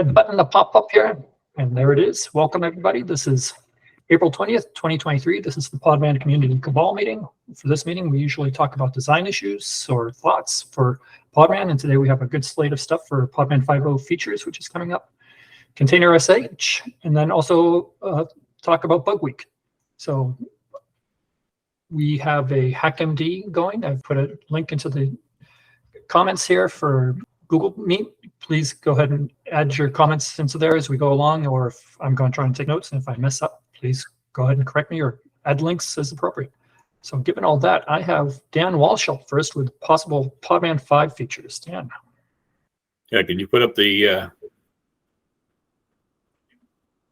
button to pop up here, and there it is. Welcome, everybody. This is April 20th, 2023. This is the Podman Community Cabal meeting. For this meeting, we usually talk about design issues or thoughts for Podman, and today we have a good slate of stuff for Podman 5.0 features, which is coming up, Container SH, and then also talk about Bug Week. So we have a HackMD going. I've put a link into the comments here for Google Meet. Please go ahead and add your comments into there as we go along, or if I'm going to try and take notes, and if I mess up, please go ahead and correct me or add links as appropriate. So given all that, I have Dan Walshall first with possible Podman 5 features. Dan. Yeah, can you put up the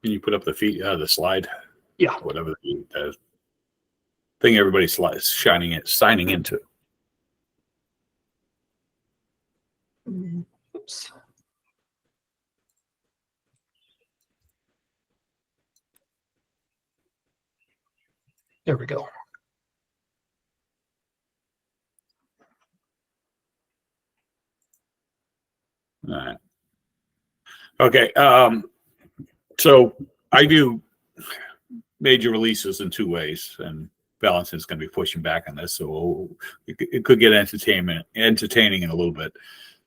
the slide? Yeah. Whatever the thing everybody's signing into. Oops. There we go. All right. Okay. So I view major releases in two ways, and Valentin's going to be pushing back on this, so it could get entertaining in a little bit.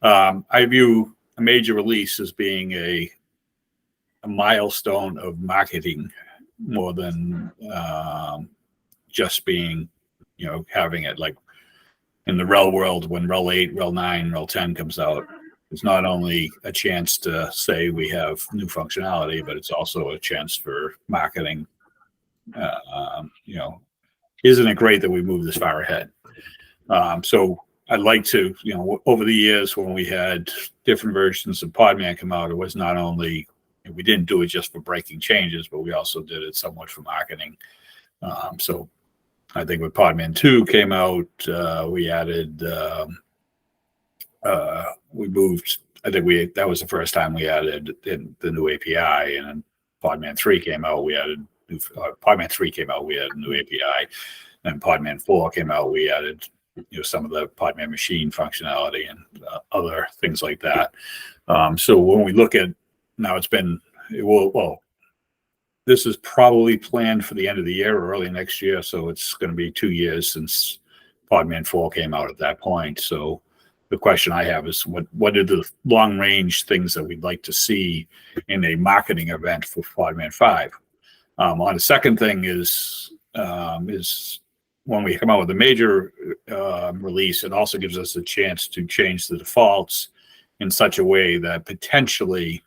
I view a major release as being a milestone of marketing more than just being, having it like in the RHEL world when RHEL 8, RHEL 9, RHEL 10 comes out. It's not only a chance to say we have new functionality, but it's also a chance for marketing. Isn't it great that we moved this far ahead? So I'd like to, over the years when we had different versions of Podman come out, it was not only, we didn't do it just for breaking changes, but we also did it somewhat for marketing. So I think when Podman 2 came out, we added, we moved, that was the first time we added in the new API, and then Podman 3 came out, we added, Podman 3 came out, we added a new API, and Podman 4 came out, we added some of the Podman machine functionality and other things like that. So when we look at now, this is probably planned for the end of the year or early next year. So it's going to be 2 years since Podman 4 came out at that point. So the question I have is what are the long range things that we'd like to see in a marketing event for Podman 5? On the second thing is when we come out with a major release, it also gives us a chance to change the defaults in such a way that potentially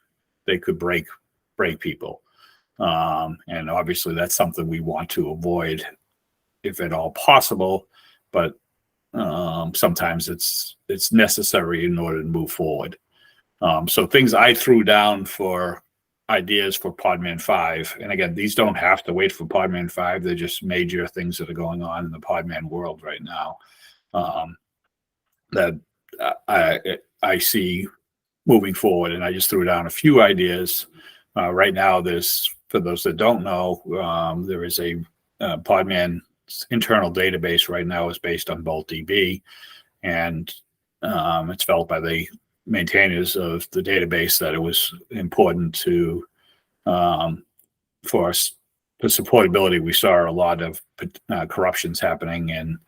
they could break people. And obviously that's something we want to avoid if at all possible, but sometimes it's necessary in order to move forward. So things I threw down for ideas for Podman 5, and again, these don't have to wait for Podman 5. They're just major things that are going on in the Podman world right now that I see moving forward. And I just threw down a few ideas. Right now, for those that don't know, there is a Podman internal database right now is based on BoltDB, and it's felt by the maintainers of the database that it was important to for us the supportability. We saw a lot of corruptions happening in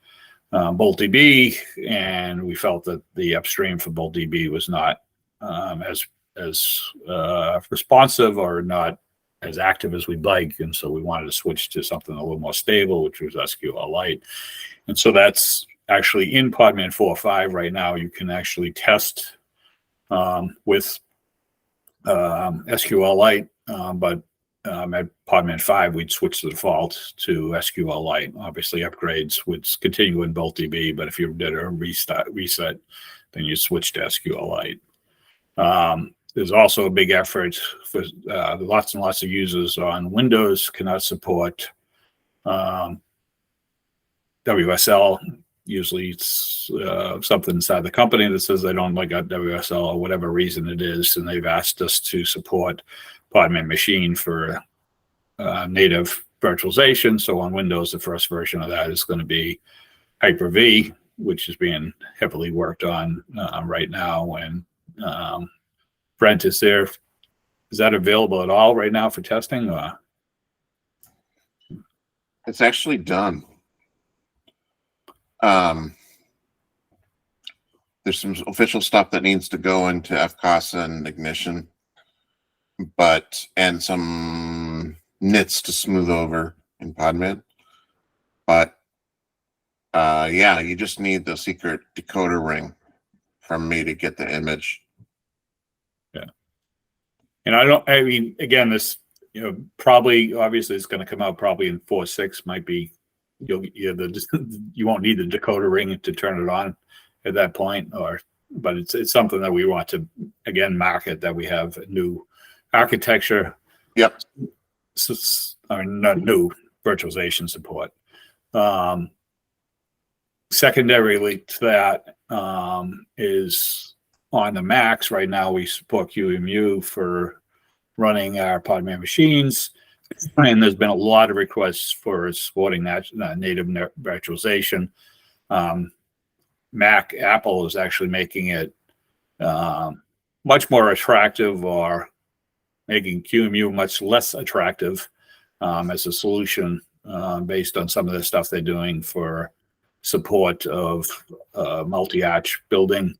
BoltDB, and we felt that the upstream for BoltDB was not as responsive or not as active as we'd like, and so we wanted to switch to something a little more stable, which was SQLite. And so that's actually in Podman 4.5 right now. You can actually test with SQLite, but at Podman 5, we'd switch the default to SQLite. Obviously, upgrades would continue in BoltDB, but if you did a reset, then you switch to SQLite. There's also a big effort for lots and lots of users on Windows cannot support WSL. Usually it's something inside the company that says they don't like WSL or whatever reason it is, and they've asked us to support Podman Machine for native virtualization. So on Windows, the first version of that is going to be Hyper-V, which is being heavily worked on right now. And Brent is there is that available at all right now for testing? Or? It's actually done. There's some official stuff that needs to go into FCASA and Ignition, and some nits to smooth over in Podman. But yeah, you just need the secret decoder ring from me to get the image. Yeah. And I mean, again, this, probably, obviously it's going to come out probably in 4.6 might be, you won't need the decoder ring to turn it on at that point, but it's something that we want to, again, market, that we have a new architecture. Yep. Not new virtualization support. Secondarily to that is on the Macs right now, we support QEMU for running our Podman machines, and there's been a lot of requests for supporting that native virtualization. Apple is actually making it much more attractive, or making QEMU much less attractive as a solution based on some of the stuff they're doing for support of multi-arch building.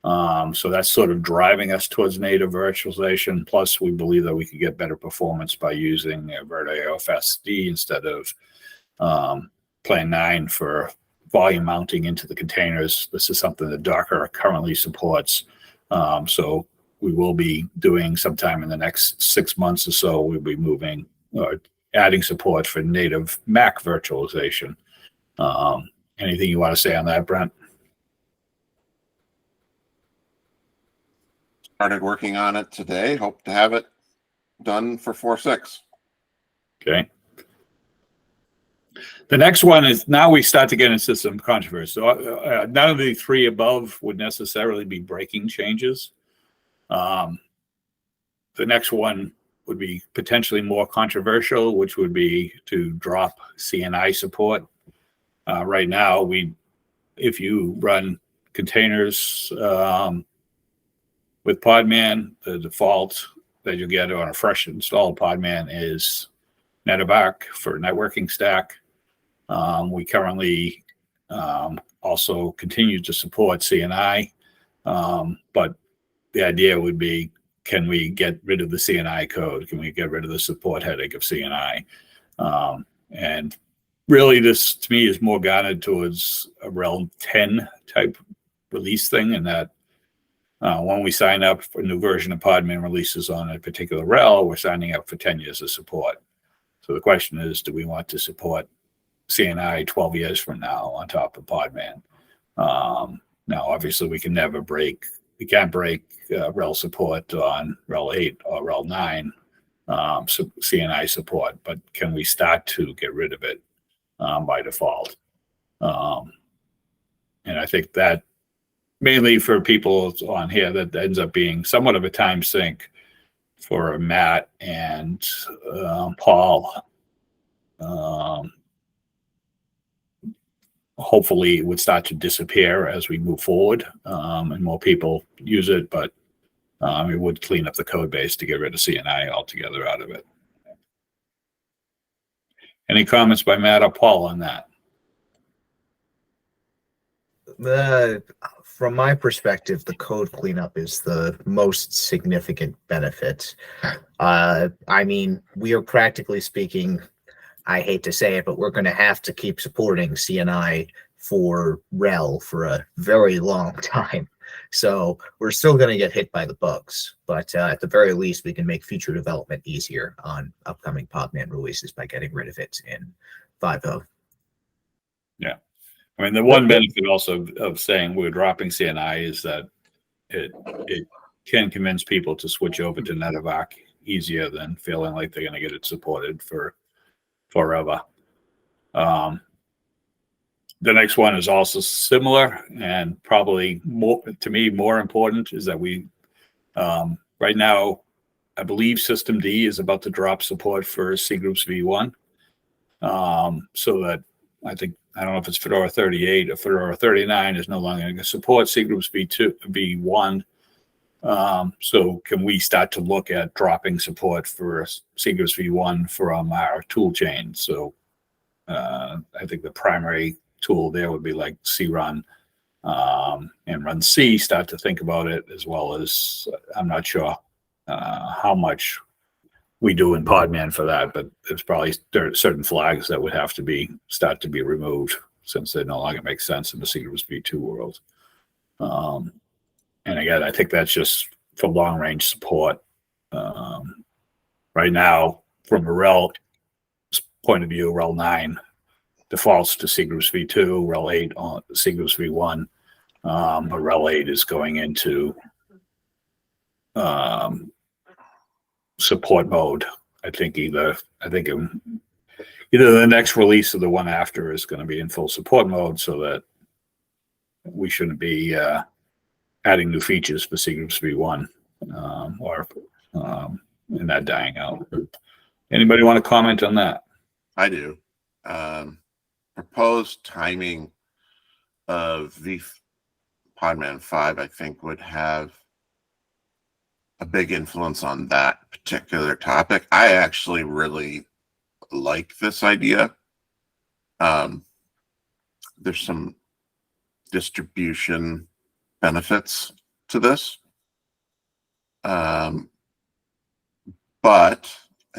So that's sort of driving us towards native virtualization. Plus, we believe that we could get better performance by using VirtIO instead of Plan 9 for volume mounting into the containers. This is something that Docker currently supports. So we will be doing sometime in the next 6 months or so, we'll be moving or adding support for native Mac virtualization. Anything you want to say on that, Brent? Started working on it today. Hope to have it done for 4.6. Okay. The next one is, now we start to get into some controversy. So none of the three above would necessarily be breaking changes. The next one would be potentially more controversial, which would be to drop CNI support. Right now, if you run containers with Podman, the default that you get on a fresh installed Podman is NetApp for networking stack. We currently also continue to support CNI, but the idea would be, can we get rid of the CNI code? Can we get rid of the support headache of CNI? And really, this to me is more guided towards a RHEL 10 type release thing, and that when we sign up for a new version of Podman releases on a particular RHEL, we're signing up for 10 years of support. So the question is, do we want to support CNI 12 years from now on top of Podman? Now, obviously, we can't break RHEL support on RHEL 8 or RHEL 9 CNI support, but can we start to get rid of it by default? And I think that mainly for people on here, that ends up being somewhat of a time sink for Matt and Paul. Hopefully it would start to disappear as we move forward and more people use it, but it would clean up the code base to get rid of CNI altogether out of it. Any comments by Matt or Paul on that? From my perspective, the code cleanup is the most significant benefit. I mean, we are practically speaking, I hate to say it, but we're going to have to keep supporting CNI for RHEL for a very long time. So we're still going to get hit by the bugs, but at the very least, we can make future development easier on upcoming Podman releases by getting rid of it in 5.0. Yeah. I mean, the one benefit also of saying we're dropping CNI is that it can convince people to switch over to NetApp easier than feeling like they're going to get it supported for forever. The next one is also similar, and probably more, to me, more important is that we right now, I believe System D is about to drop support for C Groups V1, so that I don't know if it's Fedora 38 or Fedora 39 is no longer going to support C Groups V1. So can we start to look at dropping support for Secrets v1 from our tool chain? So I think the primary tool there would be like crun and run C, start to think about it, as well as I'm not sure how much we do in Podman for that, but there's probably certain flags that would have to start to be removed since they no longer make sense in the Secrets v2 world. And again, I think that's just for long range support. Right now, from a rel point of view, rel 9 defaults to Secrets v2, rel 8 on Secrets v1, but rel 8 is going into support mode. I think either the next release or the one after is going to be in full support mode, so that we shouldn't be adding new features for Secrets v1 and that dying out. Anybody want to comment on that? I do. Proposed timing of Podman 5, I think, would have a big influence on that particular topic. I actually really like this idea. There's some distribution benefits to this. But I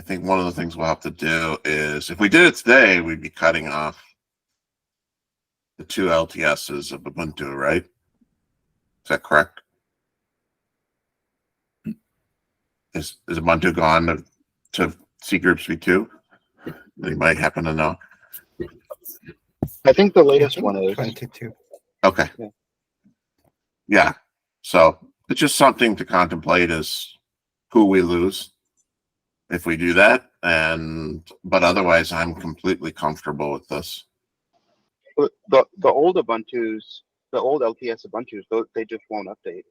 think one of the things we'll have to do is, if we did it today, we'd be cutting off the 2 LTSs of Ubuntu, right? Is that correct? Is Ubuntu gone to Secrets v2? Anybody happen to know? I think the latest one is 22. Okay. Yeah. So it's just something to contemplate, is who we lose if we do that. But otherwise, I'm completely comfortable with this. the old Ubuntu's, the old LTS Ubuntu's, they just won't update,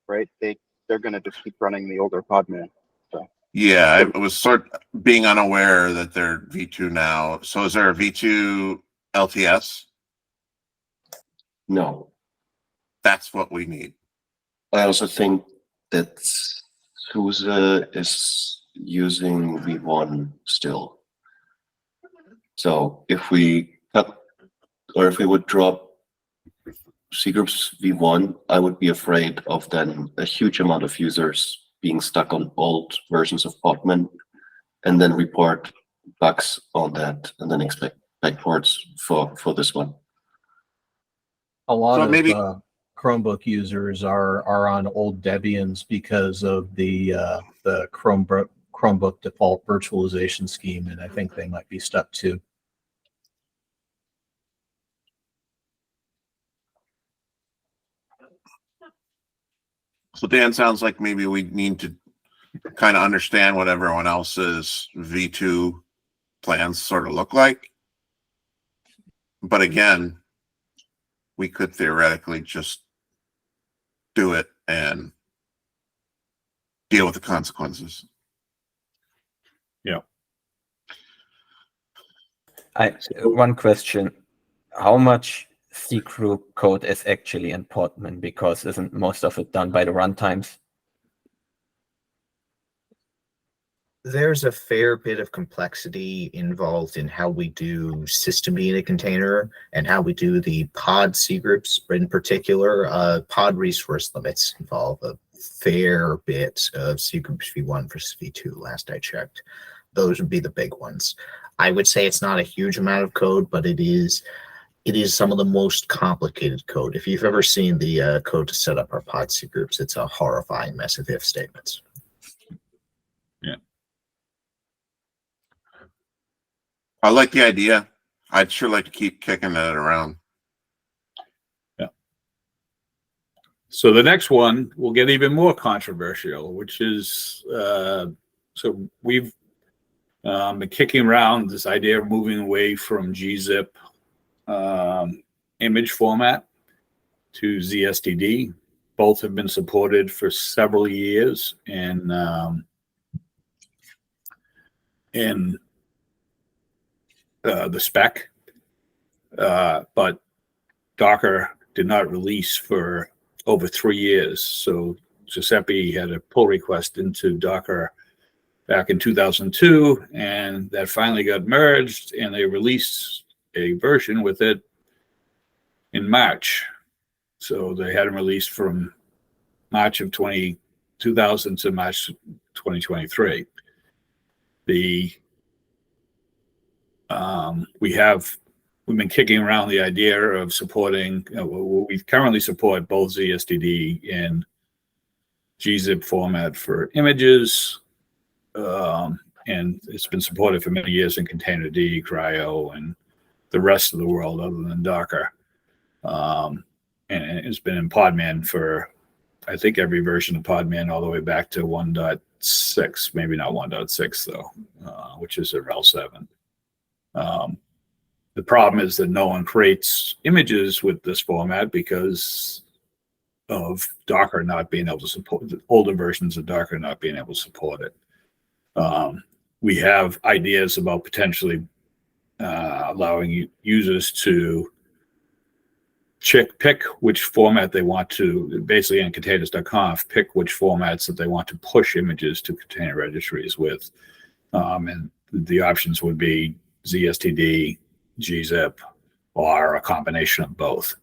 right? They're gonna just keep running the older Podman. So Yeah, I was sort of being unaware that they're V2 now. So is there a V2 LTS? No, That's what we need. I also think that SUSE is using V1 still. So if we cut, or if we would drop Secrets v1, I would be afraid of then a huge amount of users being stuck on old versions of Podman and then report bugs on that and then expect backports for this one. A lot So of maybe- Chromebook users are on old Debians because of the Chromebook default virtualization scheme, and I think they might be stuck too. So Dan, sounds like maybe we need to kind of understand what everyone else's V2 plans sort of look like. But again, we could theoretically just do it and deal with the consequences. One question: how much C group code is actually in Podman? Because isn't most of it done by the runtimes? There's a fair bit of complexity involved in how we do systemd in a container and how we do the pod C groups in particular. Pod resource limits involve a fair bit of C groups v1 versus v2 last I checked. Those would be the big ones. I would say it's not a huge amount of code, but it is some of the most complicated code. If you've ever seen the code to set up our pod C groups, it's a horrifying mess of if statements. I like the idea. I'd sure like to keep kicking it around. Yeah. So the next one will get even more controversial, which is, so we've been kicking around this idea of moving away from gzip image format to ZSTD. Both have been supported for several years in the spec, but Docker did not release for over 3 years. So Giuseppe had a pull request into Docker back in 2002, and that finally got merged, and they released a version with it in March. So they had them released from March of 2000 to March 2023. We've been kicking around the idea of supporting, we currently support both ZSTD and gzip format for images, and it's been supported for many years in Containerd, Cryo, and the rest of the world other than Docker. And it's been in Podman for, I think, every version of Podman all the way back to 1.6, maybe not 1.6 though, which is a RHEL 7. The problem is that no one creates images with this format because of Docker not being able to support the older versions of Docker not being able to support it. We have ideas about potentially allowing users to pick which format they want to, basically in containers.conf, pick which formats that they want to push images to container registries with. And the options would be ZSTD, gzip, or a combination of both.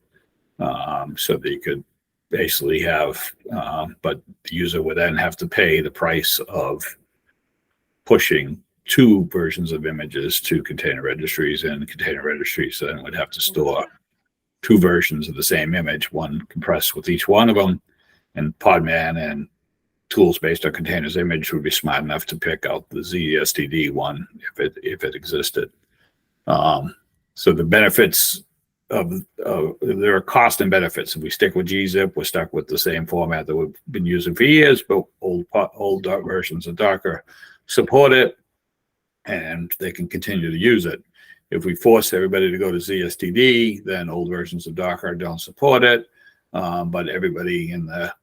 So that you could basically have, but the user would then have to pay the price of pushing two versions of images to container registries, and container registries then would have to store two versions of the same image, one compressed with each one of them, and Podman and tools based on containers image would be smart enough to pick out the ZSTD one if it existed. So the benefits there are cost and benefits. If we stick with gzip, we're stuck with the same format that we've been using for years, but old versions of Docker support it, and they can continue to use it. If we force everybody to go to ZSTD, then old versions of Docker don't support it, but everybody in the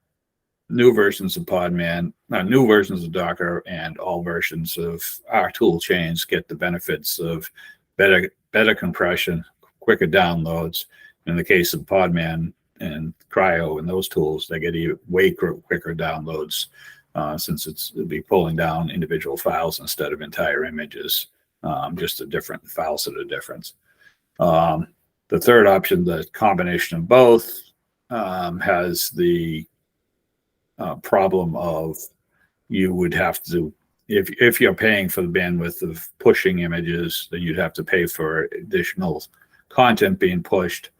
new versions of Podman, new versions of Docker, and all versions of our tool chains get the benefits of better compression, quicker downloads. In the case of Podman and Cryo and those tools, they get way quicker downloads since it'll be pulling down individual files instead of entire images, just a different file set of difference. The third option, the combination of both, has the problem of you would have to, if you're paying for the bandwidth of pushing images, then you'd have to pay for additional content being pushed,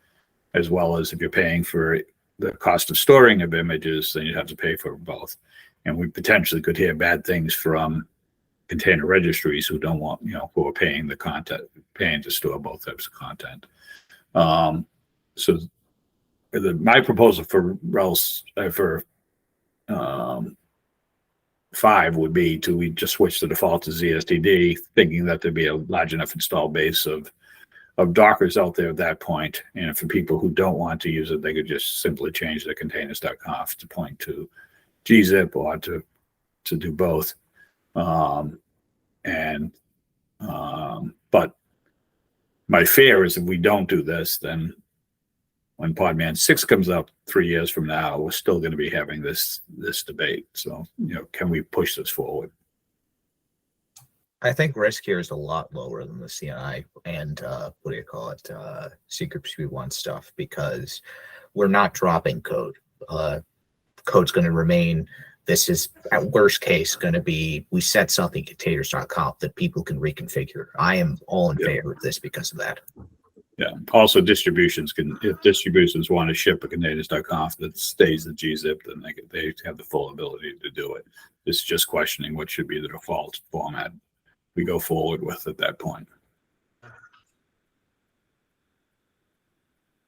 as well as if you're paying for the cost of storing of images, then you'd have to pay for both. And we potentially could hear bad things from container registries who don't want, who are paying the content, paying to store both types of content. So my proposal for RHEL for 5 would be we just switch the default to ZSTD, thinking that there'd be a large enough install base of Dockers out there at that point. And for people who don't want to use it, they could just simply change their containers.conf to point to gzip or to do both. But my fear is if we don't do this, then when Podman 6 comes up 3 years from now, we're still going to be having this debate. So, can we push this forward? I think risk here is a lot lower than the CNI and secret SP1 stuff, because we're not dropping code. Code's going to remain. This is at worst case going to be, we set something containers.conf that people can reconfigure. I am all in favor of this because of that. Yeah. Also, distributions if distributions want to ship a containers.conf that stays the gzip, then they have the full ability to do it. It's just questioning what should be the default format we go forward with at that point.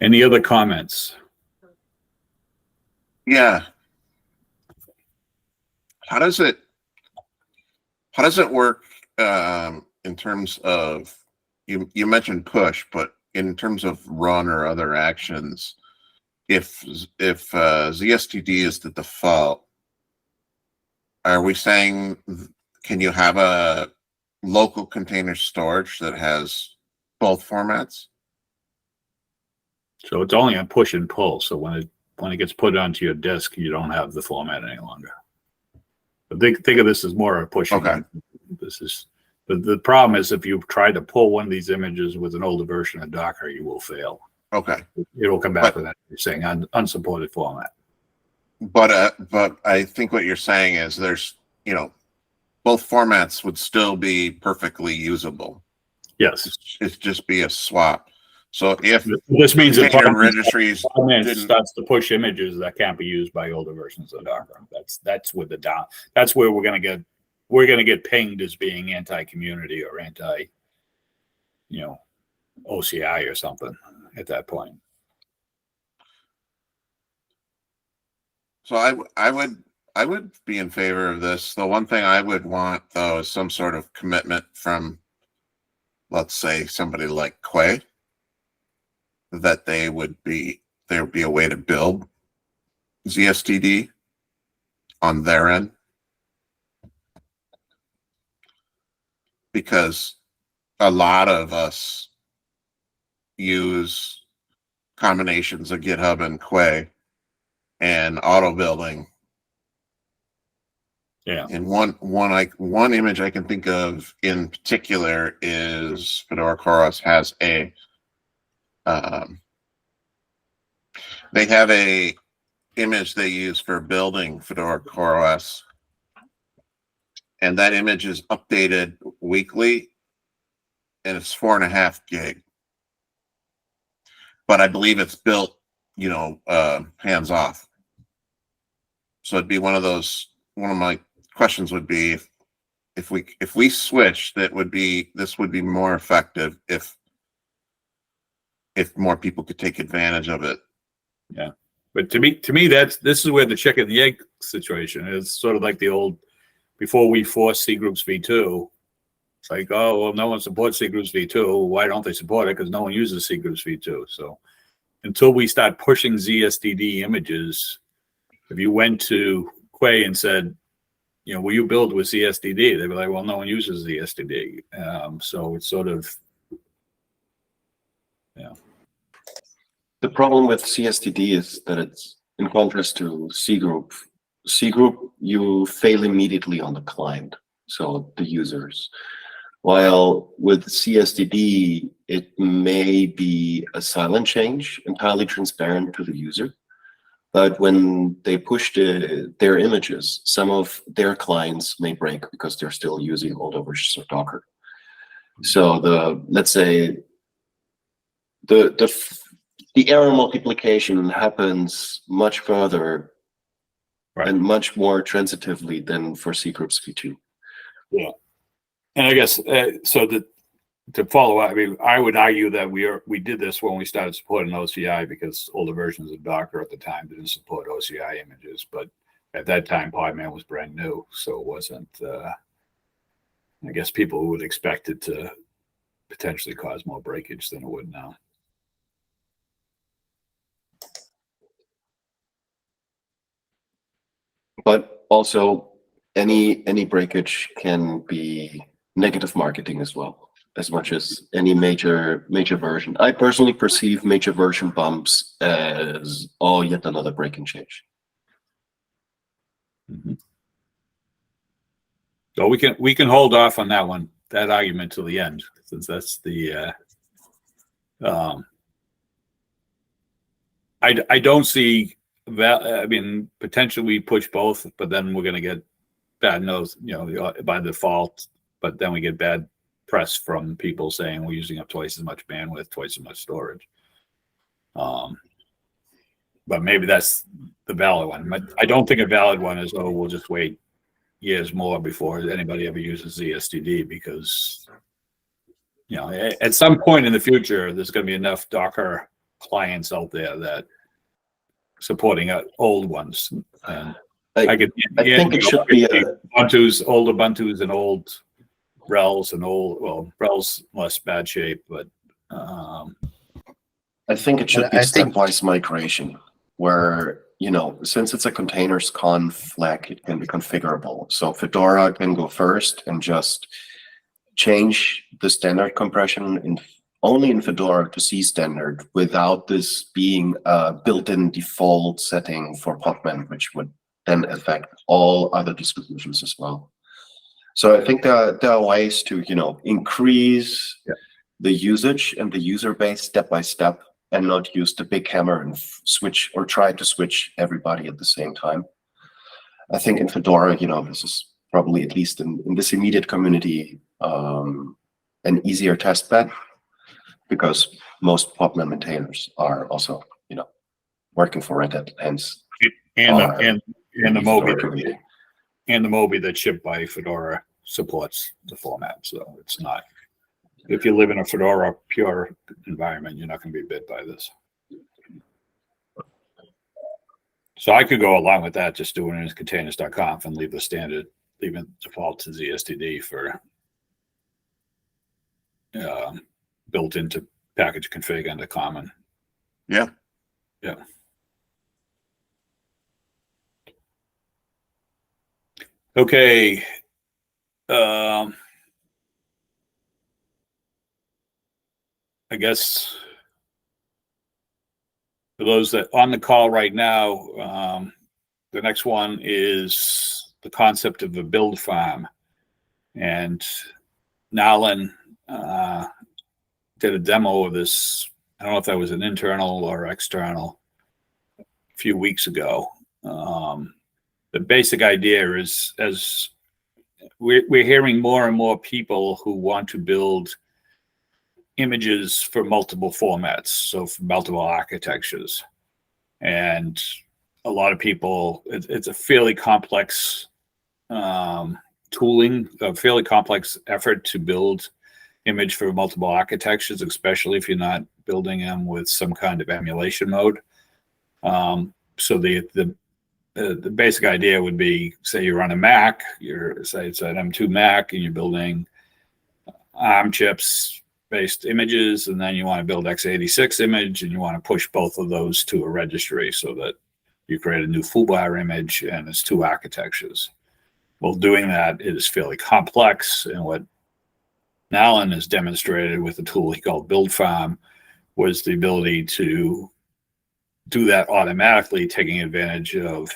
Any other comments? Yeah. How does it work in terms of, you mentioned push, but in terms of run or other actions, if ZSTD is the default, are we saying, can you have a local container storage that has both formats? So it's only a push and pull. So when when it gets put onto your disk, you don't have the format any longer. But think of this as more a pushing. Okay. This is the problem is if you try to pull one of these images with an older version of Docker, you will fail. Okay. It'll come back with that you're saying unsupported format. But I think what you're saying is there's, both formats would still be perfectly usable. Yes. It's just be a swap. So if This means that container registries Podman didn't, starts to push images that can't be used by older versions of Docker. That's with the down. That's where we're gonna get pinged as being anti-community or anti, OCI or something at that point. so I would be in favor of this. The one thing I would want though is some sort of commitment from, let's say, somebody like Quay, that there would be a way to build ZSTD on their end, because a lot of us use combinations of GitHub and Quay and auto building. Yeah. And one image I can think of in particular is Fedora CoreOS has they have a image they use for building Fedora CoreOS, and that image is updated weekly, and it's 4.5 gig. But I believe it's built, hands off. So it'd be one of my questions would be if we switch, this would be more effective if more people could take advantage of it. Yeah. But to me, this is where the chicken and the egg situation is. Sort of like the old, before we forced C groups v2, it's like, oh, well, no one supports C groups v2. Why don't they support it? Because no one uses C groups v2. So until we start pushing ZSTD images, if you went to Quay and said, will you build with ZSTD? They'd be like, well, no one uses ZSTD. So it's sort of, The problem with CSTD is that it's, in contrast to C group, you fail immediately on the client, so the users. While with CSTD, it may be a silent change, entirely transparent to the user. But when they push their images, some of their clients may break because they're still using older versions of Docker. So let's say the error multiplication happens much further and much more transitively than for C groups v2. Yeah. And I guess, to follow up, I would argue that we did this when we started supporting OCI because older versions of Docker at the time didn't support OCI images. But at that time, Podman was brand new. So it wasn't, I guess people would expect it to potentially cause more breakage than it would now. But also, any breakage can be negative marketing as well, as much as any major version. I personally perceive major version bumps as yet another breaking change. Mm-hmm. So we can hold off on that argument till the end, since that's the I don't see that. Potentially we push both, but then we're going to get bad nose, by default. But then we get bad press from people saying we're using up twice as much bandwidth, twice as much storage. But maybe that's the valid one. But I don't think a valid one is, we'll just wait years more before anybody ever uses ZSTD, because at some point in the future there's going to be enough Docker clients out there that supporting old ones. And I think it should be older Ubuntu's and old RHELs and RHEL's less bad shape, but I think it should be stepwise migration where, since it's a containers conf flag, it can be configurable. So Fedora can go first and just change the standard compression only in Fedora to C standard without this being a built-in default setting for Podman, which would then affect all other distributions as well. So I think there are ways to, increase the usage and the user base step by step, and not use the big hammer and switch or try to switch everybody at the same time. I think in Fedora, this is probably, at least in this immediate community, an easier test bed, because most Podman maintainers are also, working for Red Hat, hence And the Fedora Mobi community. and the Mobi that's shipped by Fedora supports the format. So it's not, if you live in a Fedora pure environment, you're not going to be bit by this. So I could go along with that, just doing it as containers.conf and leave the standard, leave it default to ZSTD for built into package config under common. Yeah. Yeah. Okay. I guess for those that on the call right now, the next one is the concept of a build farm. And Nalan did a demo of this. I don't know if that was an internal or external a few weeks ago. The basic idea is, as we're hearing more and more people who want to build images for multiple formats, so for multiple architectures. And a lot of people, it's a fairly complex tooling, a fairly complex effort to build image for multiple architectures, especially if you're not building them with some kind of emulation mode. So the basic idea would be, say you're on a Mac, say it's an M2 Mac, and you're building ARM chips based images, and then you want to build x86 image, and you want to push both of those to a registry so that you create a new foobar image, and it's two architectures. Well, doing that is fairly complex, and what Nalan has demonstrated with a tool he called Build Farm was the ability to do that automatically, taking advantage of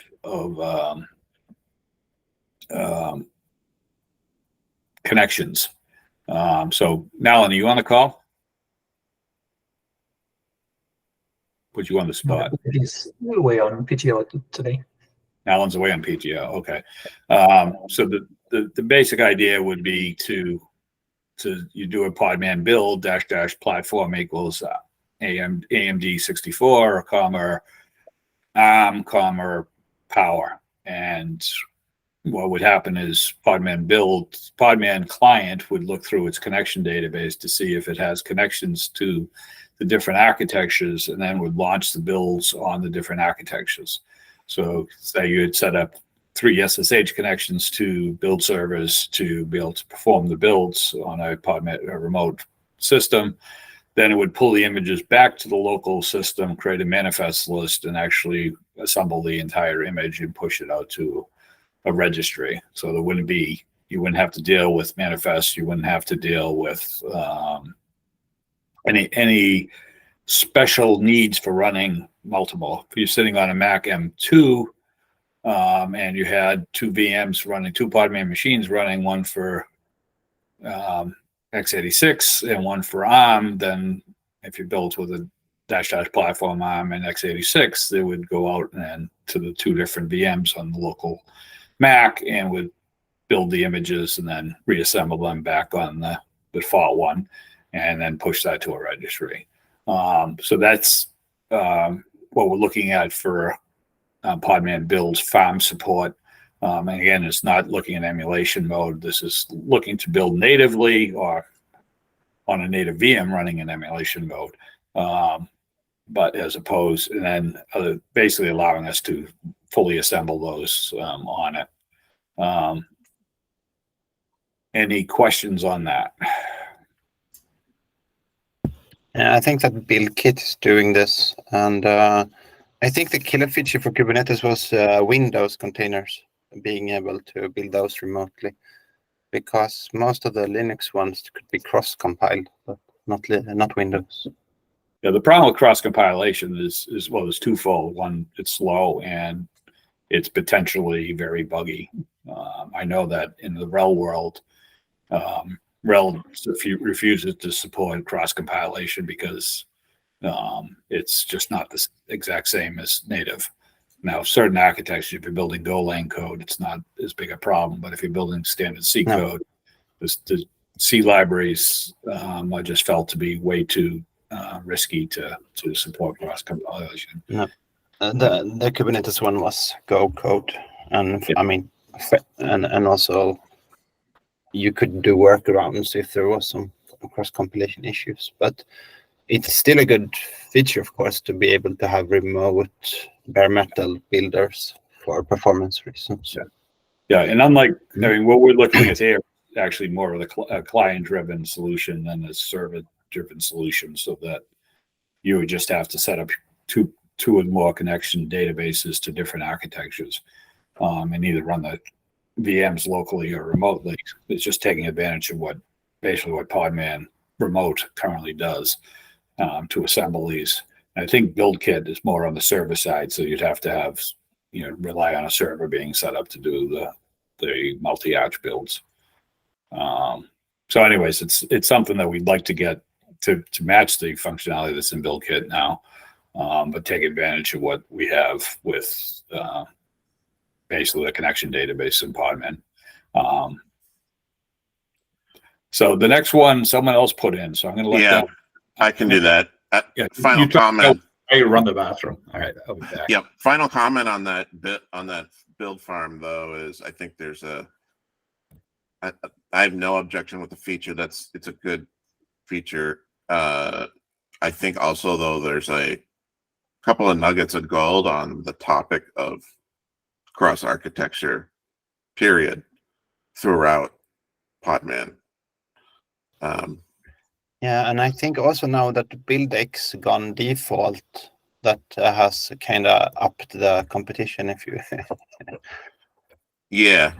connections. So Nalan, are you on the call? Put you on the spot. He's away on PTO today. Nalan's away on PTO. Okay. So the basic idea would be to you do a Podman build -- platform equals AMD 64, comma ARM, comma power. And what would happen is Podman client would look through its connection database to see if it has connections to the different architectures, and then would launch the builds on the different architectures. So say you had set up 3 SSH connections to build servers to be able to perform the builds on a Podman remote system. Then it would pull the images back to the local system, create a manifest list, and actually assemble the entire image and push it out to a registry. So there wouldn't be, you wouldn't have to deal with manifests. You wouldn't have to deal with any special needs for running multiple. If you're sitting on a Mac M2 and you had 2 VMs running, 2 Podman machines running, one for x86 and one for ARM, then if you built with a -- platform ARM and x86, they would go out and to the 2 different VMs on the local Mac and would build the images and then reassemble them back on the default one, and then push that to a registry. So that's what we're looking at for Podman builds farm support. And again, it's not looking at emulation mode. This is looking to build natively or on a native VM running in emulation mode. But as opposed, and then basically allowing us to fully assemble those on it. Any questions on that? I think that BuildKit is doing this, and I think the killer feature for Kubernetes was Windows containers, being able to build those remotely, because most of the Linux ones could be cross-compiled, but not Windows. Yeah, the problem with cross compilation is well, it's twofold. One, it's slow, and it's potentially very buggy. I know that in the RHEL world, RHEL refuses to support cross compilation because it's just not the exact same as native. Now, certain architectures, if you're building Golang code, it's not as big a problem. But if you're building standard C code, the C libraries are just felt to be way too risky to support cross compilation. No, the Kubernetes one was Go code, and Yeah. I mean, and also you could do workarounds if there was some cross compilation issues, but it's still a good feature, of course, to be able to have remote bare metal builders for performance reasons. Yeah, and unlike, I mean, what we're looking at here is actually more of a client-driven solution than a server-driven solution, so that you would just have to set up two and more connection databases to different architectures, and either run the VMs locally or remotely. It's just taking advantage of basically what Podman Remote currently does to assemble these. And I think BuildKit is more on the server side, so you'd have to have, rely on a server being set up to do the multi-arch builds. So anyways, it's something that we'd like to get to match the functionality that's in BuildKit now, but take advantage of what we have with basically the connection database in Podman. So the next one, someone else put in, so I'm going to let them. I can do that. Final You talk comment. I run the bathroom. All right, I'll be back. Yep. Final comment on that build farm though is I think there's I have no objection with the feature. It's a good feature. I think also though there's a couple of nuggets of gold on the topic of cross architecture, period, throughout Podman. Yeah, and I think also now that BuildX gone default, that has kind of upped the competition. If you, Yeah.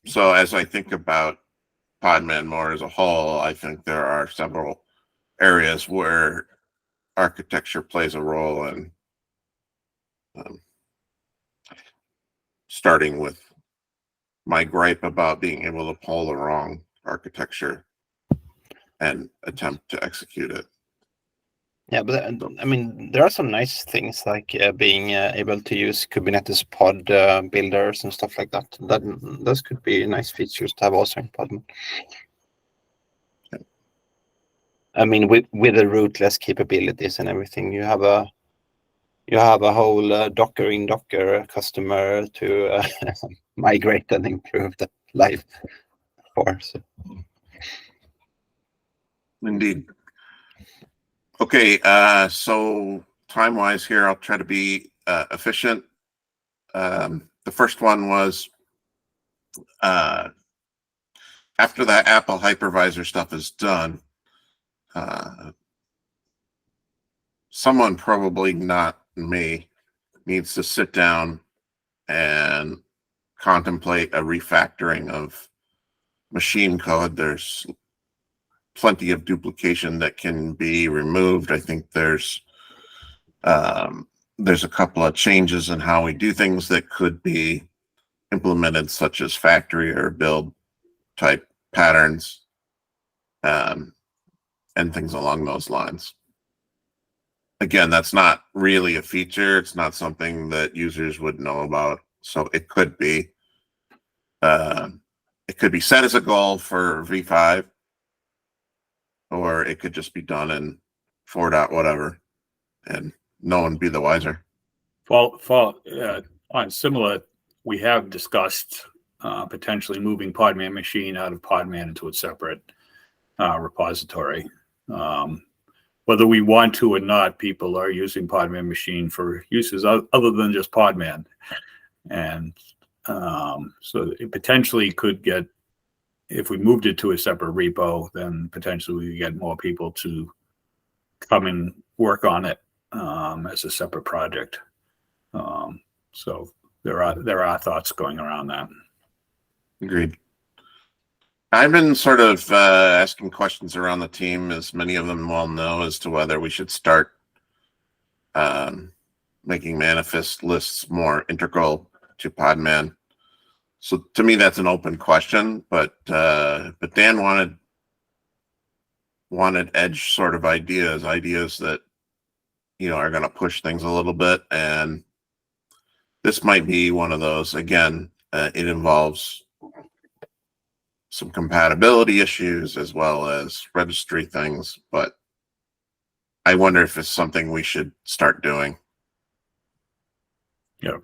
So as I think about Podman more as a whole, I think there are several areas where architecture plays a role in, starting with my gripe about being able to pull the wrong architecture and attempt to execute it. yeah, but I mean, there are some nice things like being able to use Kubernetes pod builders and stuff like that. Those could be nice features to have also in Podman. I mean, with the rootless capabilities and everything, you have a whole Docker in Docker customer to migrate and improve the life for. So. Indeed. Okay, so time-wise here, I'll try to be efficient. The first one was after that Apple hypervisor stuff is done, someone, probably not me, needs to sit down and contemplate a refactoring of machine code. There's plenty of duplication that can be removed. I think there's a couple of changes in how we do things that could be implemented, such as factory or build type patterns, and things along those lines. Again, that's not really a feature. It's not something that users would know about. So it could be set as a goal for V5, or it could just be done in 4. whatever, and no one be the wiser. On similar, we have discussed potentially moving Podman Machine out of Podman into a separate repository. Whether we want to or not, people are using Podman Machine for uses other than just Podman. And so it potentially could get, if we moved it to a separate repo, then potentially we could get more people to come and work on it as a separate project. So there are thoughts going around that. Agreed. I've been sort of asking questions around the team, as many of them well know, as to whether we should start making manifest lists more integral to Podman. So to me, that's an open question, but Dan wanted edge sort of ideas that, you know, are going to push things a little bit. And this might be one of those. Again, it involves some compatibility issues as well as registry things, but I wonder if it's something we should start doing. Yeah.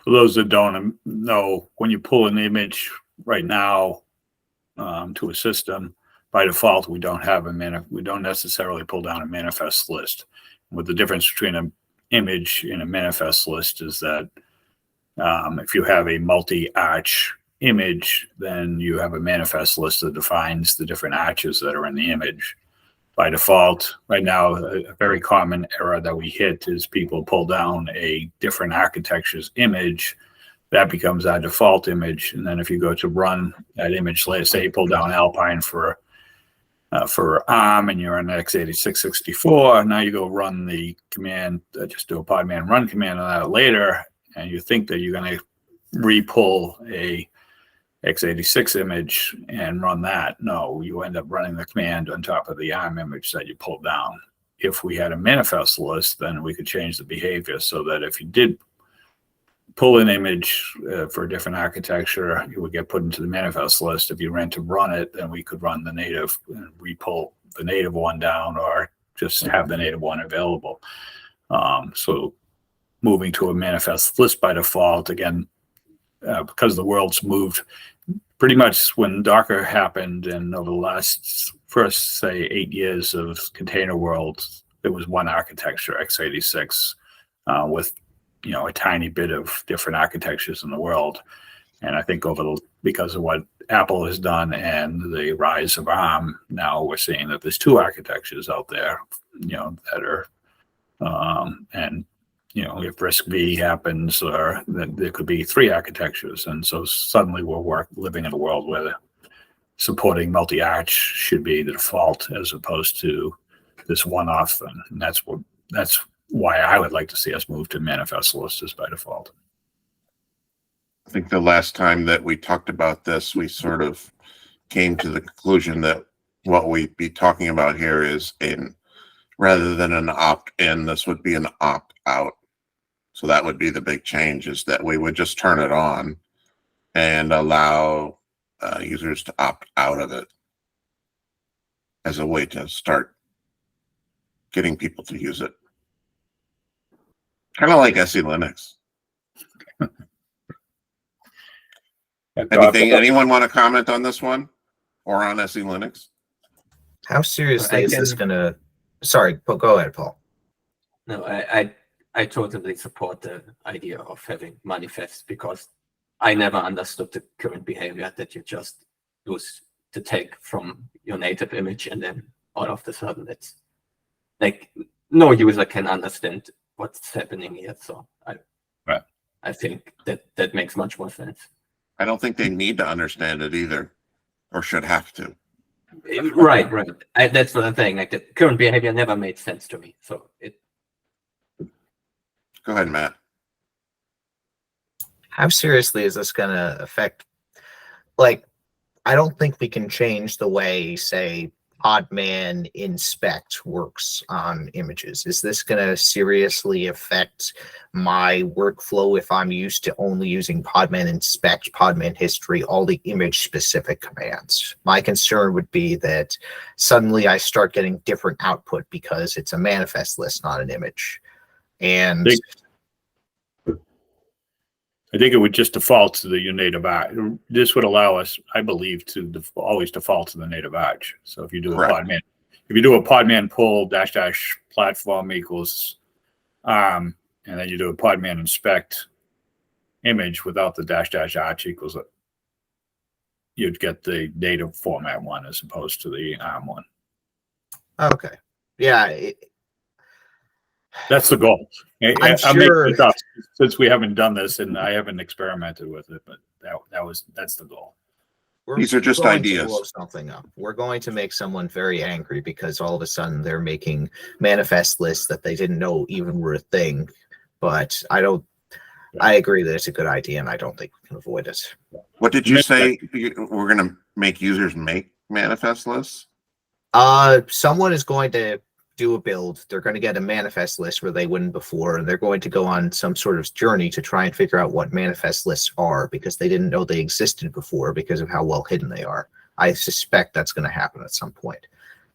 For those that don't know, when you pull an image right now to a system, by default, we don't necessarily pull down a manifest list. What the difference between an image and a manifest list is that if you have a multi-arch image, then you have a manifest list that defines the different arches that are in the image. By default, right now, a very common error that we hit is people pull down a different architecture's image. That becomes our default image. And then if you go to run that image, let's say you pull down Alpine for ARM and you're on x86-64, now you go run the command, just do a Podman run command on that later, and you think that you're going to re-pull a x86 image and run that. No, you end up running the command on top of the ARM image that you pulled down. If we had a manifest list, then we could change the behavior so that if you did pull an image for a different architecture, it would get put into the manifest list. If you ran to run it, then we could run the native and re-pull the native one down, or just have the native one available. So moving to a manifest list by default, again, because the world's moved pretty much when Docker happened, and over the last first, say, 8 years of container world, there was one architecture, x86, with, you know, a tiny bit of different architectures in the world. And I think because of what Apple has done and the rise of ARM, now we're seeing that there's two architectures out there, you know, that are, and, you know, if risk V happens, or then there could be three architectures. And so suddenly we're living in a world where supporting multi-arch should be the default as opposed to this one-off thing. And that's why I would like to see us move to manifest lists by default. I think the last time that we talked about this, we sort of came to the conclusion that what we'd be talking about here is rather than an opt-in, this would be an opt-out. So that would be the big change, is that we would just turn it on and allow users to opt out of it as a way to start getting people to use it. Kind of like SE Linux. Anyone want to comment on this one or on SE Linux? How seriously is this going to... Sorry, go ahead, Paul. No, I totally support the idea of having manifests, because I never understood the current behavior that you just use to take from your native image, and then all of a sudden it's like no user can understand what's happening here. So I think that makes much more sense. I don't think they need to understand it either, or should have to. Right. That's what I'm saying. Like, the current behavior never made sense to me. So Go ahead, Matt. How seriously is this going to affect? Like, I don't think we can change the way, say, Podman inspect works on images. Is this going to seriously affect my workflow if I'm used to only using Podman inspect, Podman history, all the image specific commands? My concern would be that suddenly I start getting different output because it's a manifest list, not an image. And I think it would just default to the native arch. This would allow us, I believe, to always default to the native arch. So if you do a Podman pull -- platform equals and then you do a Podman inspect image without the -- arch equals it, you'd get the native format one as opposed to the ARM one. okay, yeah. That's the goal. I'm sure, making it up since we haven't done this and I haven't experimented with it, but that's the goal. These are just going to ideas. blow something up. We're going to make someone very angry because all of a sudden they're making manifest lists that they didn't know even were a thing. But I agree that it's a good idea, and I don't think we can avoid it. What did you say? We're going to make users make manifest lists? Someone is going to do a build. They're going to get a manifest list where they wouldn't before, and they're going to go on some sort of journey to try and figure out what manifest lists are, because they didn't know they existed before because of how well hidden they are. I suspect that's going to happen at some point.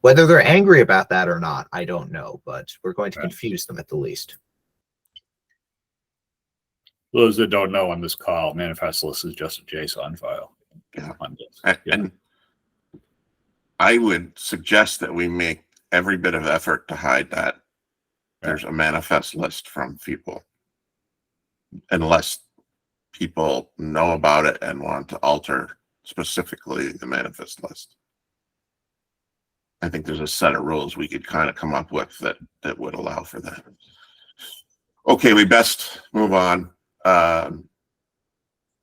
Whether they're angry about that or not, I don't know, but we're going to confuse them at the least. Those that don't know on this call, manifest list is just a JSON file. Yeah. On this. And I would suggest that we make every bit of effort to hide that there's a manifest list from people, unless people know about it and want to alter specifically the manifest list. I think there's a set of rules we could kind of come up with that would allow for that. Okay, we best move on.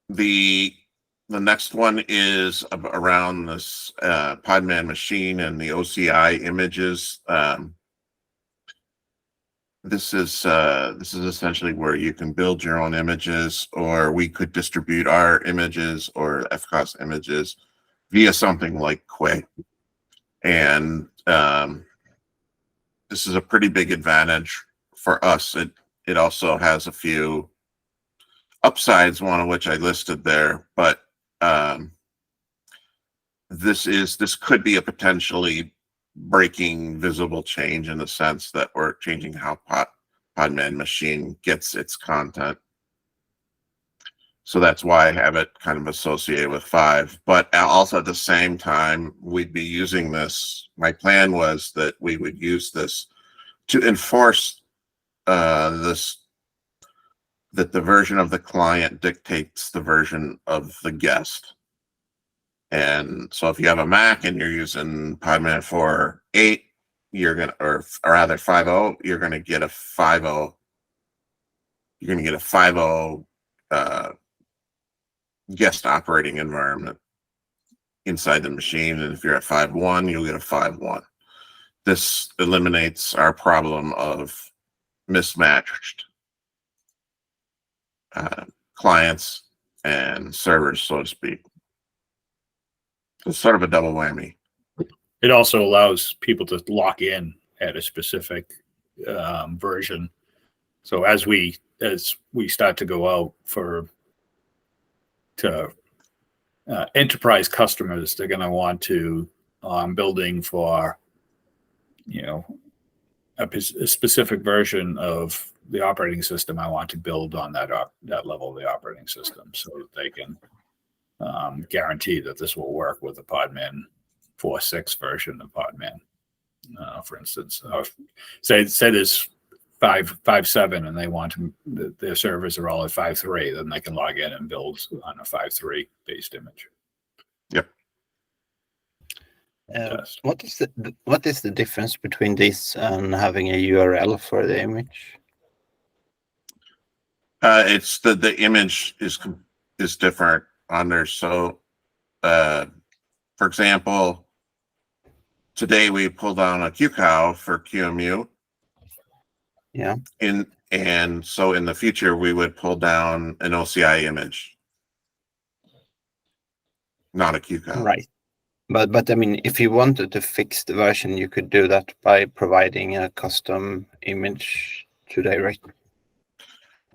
The next one is around this Podman machine and the OCI images. This is essentially where you can build your own images, or we could distribute our images or FCOS images via something like Quay. And this is a pretty big advantage for us. It also has a few upsides, one of which I listed there, but this could be a potentially breaking visible change in the sense that we're changing how Podman machine gets its content. So that's why I have it kind of associated with 5. But also at the same time, we'd be using this. My plan was that we would use this to enforce that the version of the client dictates the version of the guest. And so if you have a Mac and you're using Podman 4.8, you're gonna, or rather 5.0, you're gonna get a 5.0. You're gonna get a 5.0 guest operating environment inside the machine. And if you're at 5.1, you'll get a 5.1. This eliminates our problem of mismatched clients and servers, so to speak. It's sort of a double whammy. It also allows people to lock in at a specific version. So as we start to go out to enterprise customers, they're going to want to building for a specific version of the operating system. I want to build on that level of the operating system, so that they can guarantee that this will work with the Podman 4.6 version of Podman. For instance, say there's 5.7 and they want their servers are all at 5.3, then they can log in and build on a 5.3 based image. Yep. Yes. What is the difference between this and having a URL for the image? It's the image is different on there. So, for example, today we pulled down a QCOW for QEMU. Yeah. And so in the future we would pull down an OCI image, not a QCOW. Right. But I mean, if you wanted to fix the version, you could do that by providing a custom image to direct.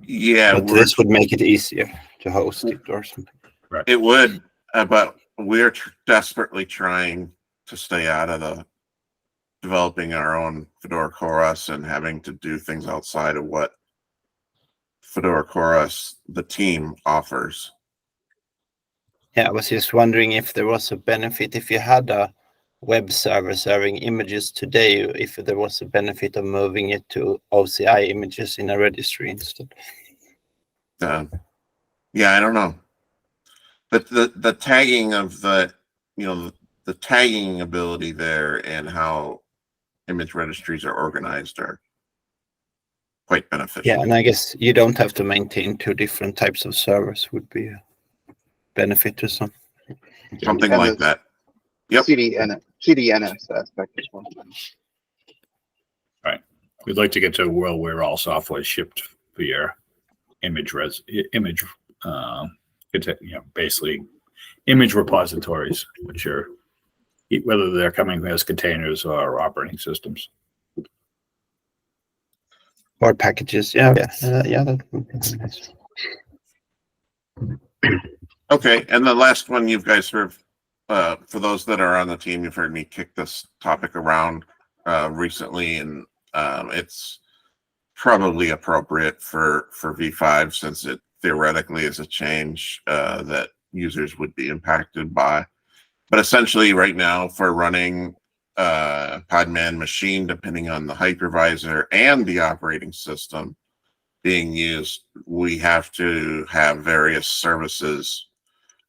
Yeah, but this would make it easier to host it or something. Right. It would, but we're desperately trying to stay out of the developing our own Fedora CoreOS and having to do things outside of what Fedora CoreOS, the team, offers. Yeah, I was just wondering if there was a benefit if you had a web server serving images today, if there was a benefit of moving it to OCI images in a registry instead. Yeah, I don't know. But the tagging of the tagging ability there and how image registries are organized are quite beneficial. Yeah, and I guess you don't have to maintain 2 different types of servers would be a benefit to some. Something And like the that. Yep. CDNS aspect as well. We'd like to get to a world where all software is shipped via basically image repositories, which are whether they're coming as containers or operating systems. Or packages. Yeah, that would be nice. Okay, and the last one you guys heard, for those that are on the team, you've heard me kick this topic around recently, and it's probably appropriate for V5 since it theoretically is a change that users would be impacted by. But essentially right now for running Podman machine, depending on the hypervisor and the operating system being used, we have to have various services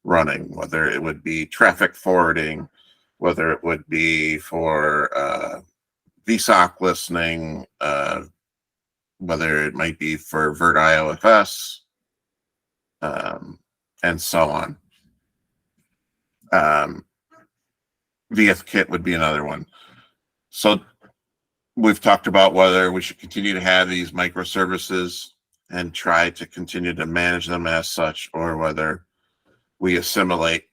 running, whether it would be traffic forwarding, whether it would be for VSOC listening, whether it might be for VirtIOFS, and so on. VFKit would be another one. So we've talked about whether we should continue to have these microservices and try to continue to manage them as such, or whether we assimilate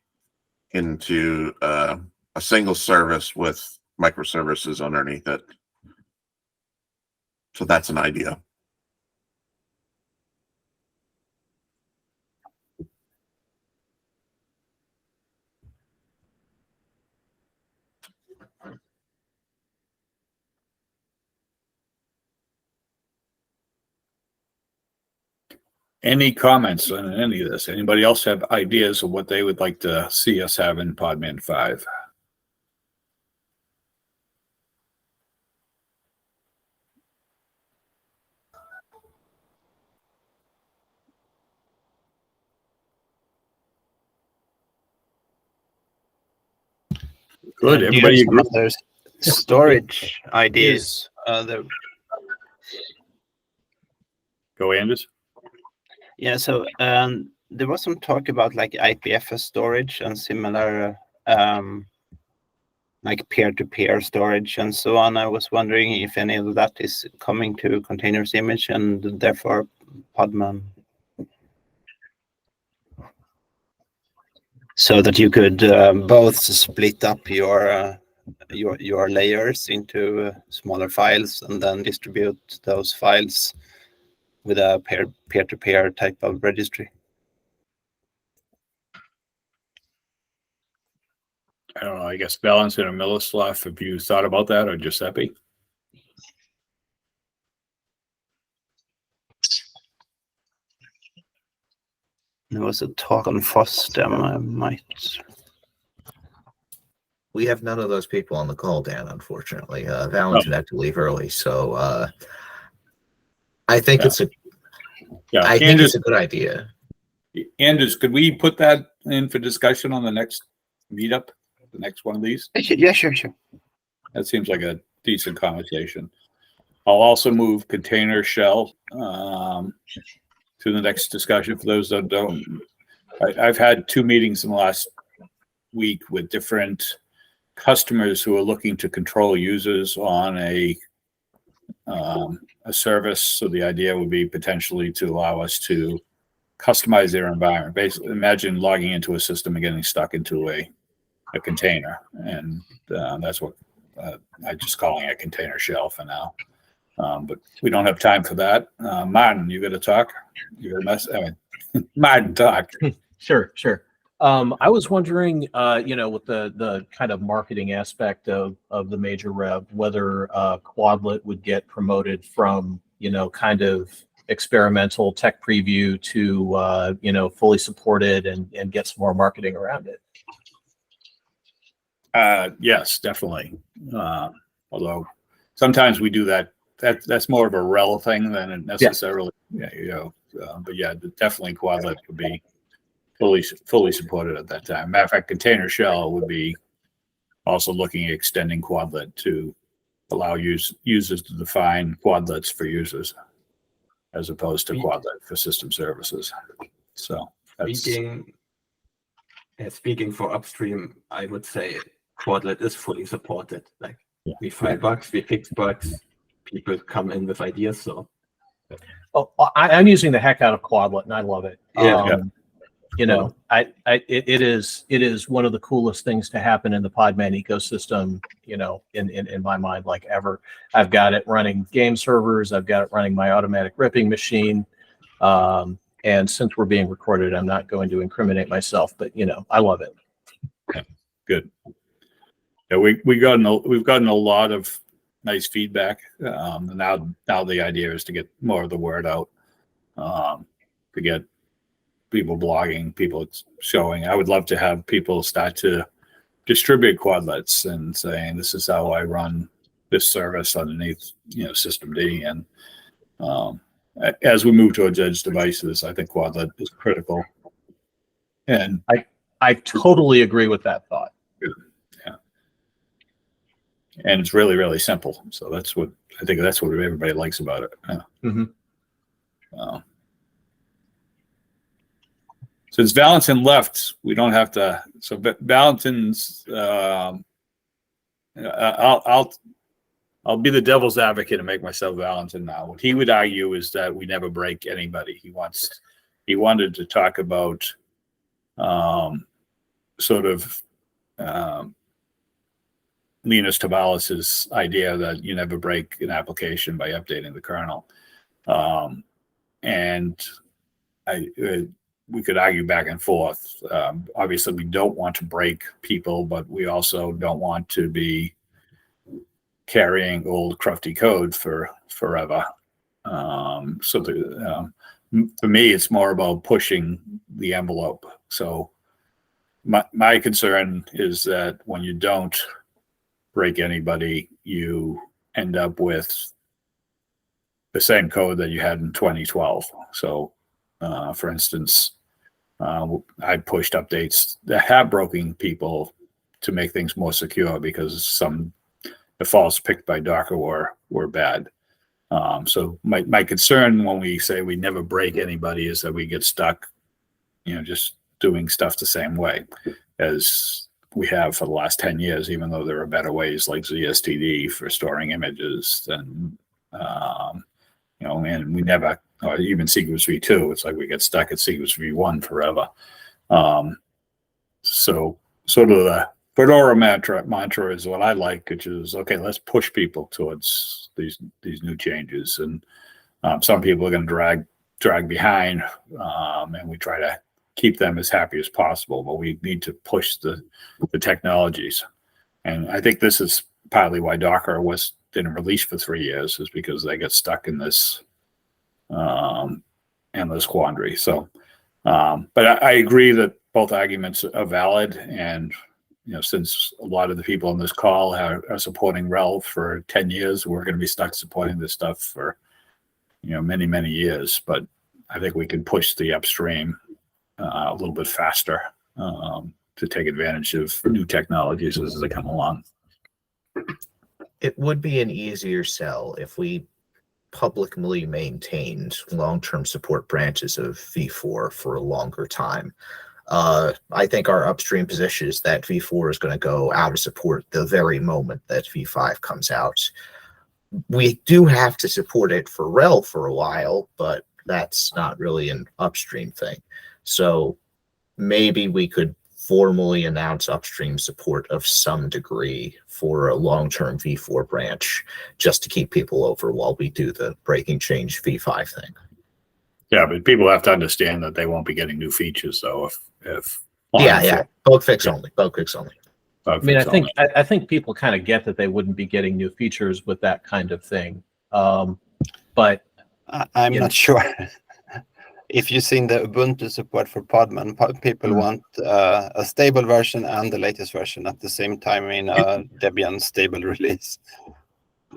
into a single service with microservices underneath it. So that's an idea. Any comments on any of this? Anybody else have ideas of what they would like to see us have in Podman 5? Good. Do you Everybody have some agree? other storage ideas? Go, Anders. Yeah, so there was some talk about like IPFS storage and similar like peer-to-peer storage and so on. I was wondering if any of that is coming to containers image and therefore Podman. So that you could both split up your layers into smaller files and then distribute those files with a peer-to-peer type of registry. I don't know. I guess Balance and Miloslav, have you thought about that, or Giuseppe? There was a talk on FOSDEM. I might. We have none of those people on the call, Dan, unfortunately. Valentin had to leave early, so I think it's a I think it's a good idea. Anders, could we put that in for discussion on the next meetup, the next one of these? Yeah, sure. That seems like a decent conversation. I'll also move container shell to the next discussion for those that don't. I've had 2 meetings in the last week with different customers who are looking to control users on a service. So the idea would be potentially to allow us to customize their environment. Basically, imagine logging into a system and getting stuck into a container, and that's what I'm just calling a container shell for now. But we don't have time for that. Martin, you got to talk. You got to mess. Martin, talk. Sure. I was wondering, with the kind of marketing aspect of the major rev, whether Quadlet would get promoted from, kind of experimental tech preview to, fully supported and get some more marketing around it. Yes, definitely. Although sometimes we do that. That's more of a rel thing than it necessarily. Yeah. But yeah, definitely Quadlet would be fully supported at that time. Matter of fact, container shell would be also looking at extending Quadlet to allow users to define Quadlets for users, as opposed to Quadlet for system services. So that's speaking for upstream, I would say Quadlet is fully supported. Like we find bugs, we fix bugs, people come in with ideas. So I'm using the heck out of Quadlet and I love it. Yeah. You know, it is one of the coolest things to happen in the Podman ecosystem, you know, in my mind, like ever. I've got it running game servers. I've got it running my automatic ripping machine. And since we're being recorded, I'm not going to incriminate myself, but you know, I love it. Yeah, good. Yeah, we've gotten a lot of nice feedback. And now the idea is to get more of the word out, to get people blogging, people showing. I would love to have people start to distribute Quadlets and saying, this is how I run this service underneath, you know, System D. And as we move towards edge devices, I think Quadlet is critical. And I totally agree with that thought. Yeah. And it's really, really simple. So that's what everybody likes about it. Yeah. Mm-hmm. Since Valentin left, we don't have to. So Valentin's, I'll be the devil's advocate and make myself Valentin now. What he would argue is that we never break anybody. He wanted to talk about sort of Linus Torvald's idea that you never break an application by updating the kernel. And we could argue back and forth. Obviously, we don't want to break people, but we also don't want to be carrying old crufty code for forever. For me, it's more about pushing the envelope. So my concern is that when you don't break anybody, you end up with the same code that you had in 2012. So, for instance, I pushed updates that have broken people to make things more secure because some defaults picked by Docker were bad. So my concern when we say we never break anybody is that we get stuck, you know, just doing stuff the same way as we have for the last 10 years, even though there are better ways like ZSTD for storing images and, you know, and we never, or even Sequence v2, it's like we get stuck at Sequence v1 forever. So sort of the Fedora mantra is what I like, which is, okay, let's push people towards these new changes. And some people are going to drag behind, and we try to keep them as happy as possible, but we need to push the technologies. And I think this is partly why Docker didn't release for 3 years, is because they get stuck in this endless quandary. So, but I agree that both arguments are valid. And, you know, since a lot of the people on this call are supporting RHEL for 10 years, we're going to be stuck supporting this stuff for, you know, many, many years. But I think we can push the upstream a little bit faster to take advantage of new technologies as they come along. It would be an easier sell if we publicly maintained long-term support branches of v4 for a longer time. I think our upstream position is that v4 is going to go out of support the very moment that v5 comes out. We do have to support it for RHEL for a while, but that's not really an upstream thing. So maybe we could formally announce upstream support of some degree for a long-term v4 branch just to keep people over while we do the breaking change v5 thing. Yeah, but people have to understand that they won't be getting new features, though. If bug fix only. I mean, I think people kind of get that they wouldn't be getting new features with that kind of thing, but I'm not sure. If you've seen the Ubuntu support for Podman, people want a stable version and the latest version at the same time in a Debian stable release.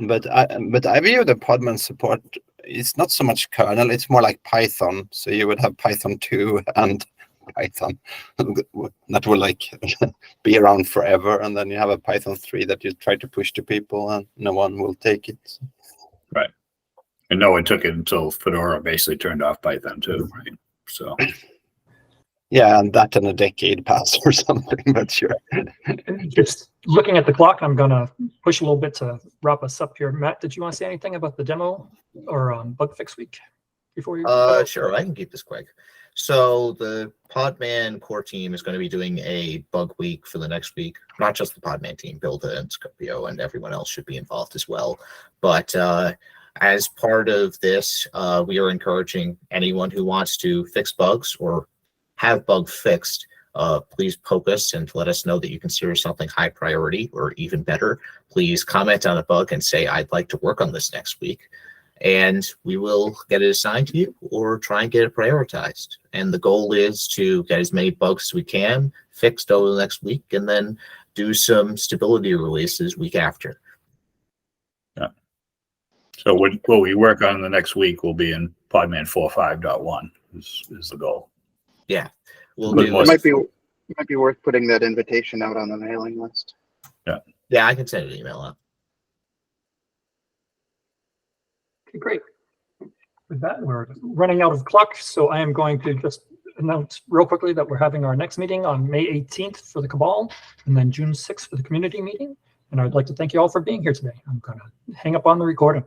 But I view the Podman support, it's not so much kernel, it's more like Python. So you would have Python 2 and Python that will like be around forever, and then you have a Python 3 that you try to push to people and no one will take it. Right. And no one took it until Fedora basically turned off Python too, right? So Yeah, and that and a decade pass or something, but sure. Just looking at the clock, I'm gonna push a little bit to wrap us up here. Matt, did you want to say anything about the demo or bug fix week before you? Sure, I can keep this quick. So the Podman core team is going to be doing a bug week for the next week. Not just the Podman team, Builda and Scopio and everyone else should be involved as well. But as part of this, we are encouraging anyone who wants to fix bugs or have bug fixed, please poke us and let us know that you consider something high priority, or even better, please comment on a bug and say, I'd like to work on this next week. And we will get it assigned to you or try and get it prioritized. And the goal is to get as many bugs as we can fixed over the next week and then do some stability releases week after. Yeah. So what we work on the next week will be in Podman 4.5.1 is the goal. Yeah. We'll Good do one. It might be worth putting that invitation out on the mailing list. Yeah, I can send an email out. Okay, great. With that, we're running out of clock, so I am going to just announce real quickly that we're having our next meeting on May 18th for the Cabal, and then June 6th for the community meeting. And I'd like to thank you all for being here today. I'm going to hang up on the recording.